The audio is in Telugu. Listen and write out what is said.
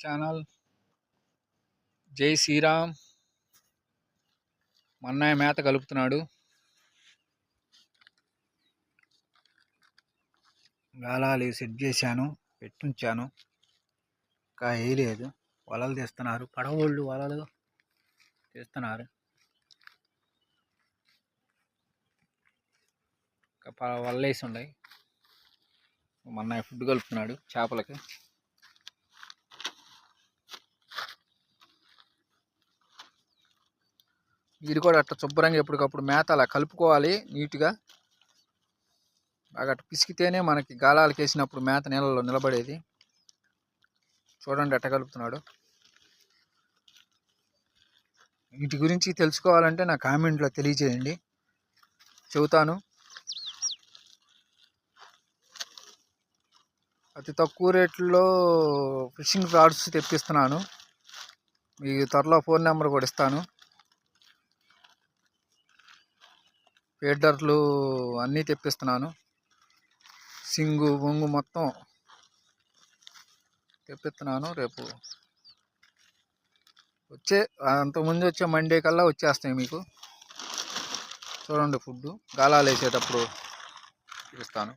ఛానల్. జై శ్రీరామ్. మన్నయ్య మేత కలుపుతున్నాడు. గాలాలు సెట్ చేశాను, పెట్టుంచాను. ఇంకా వేయలేదు. వలలు తీస్తున్నారు, పడవోళ్ళు వలలు తీస్తున్నారు. వలలు వేసి ఉన్నాయి. మన్నయ్య ఫుడ్ కలుపుతున్నాడు చేపలకి. మీరు కూడా అట్లా శుభ్రంగా ఎప్పటికప్పుడు మేత అలా కలుపుకోవాలి నీట్గా. బాగా అట్లా పిసికితేనే మనకి గాలాలకు వేసినప్పుడు మేత నీళ్ళలో నిలబడేది. చూడండి ఎట్ట కలుపుతున్నాడు. వీటి గురించి తెలుసుకోవాలంటే నా కామెంట్లో తెలియజేయండి, చెబుతాను. అతి తక్కువ రేట్లలో ఫిషింగ్ రాడ్స్ తెప్పిస్తున్నాను. మీకు త్వరలో ఫోన్ నెంబర్ కూడా ఇస్తాను. ఫీడర్లు అన్నీ తెప్పిస్తున్నాను. సింగు బొంగు మొత్తం తెప్పిస్తున్నాను. రేపు అంతకుముందు వచ్చే మండే కల్లా వచ్చేస్తాయి మీకు. చూడండి ఫుడ్ గాలాలు వేసేటప్పుడు చూపిస్తాను.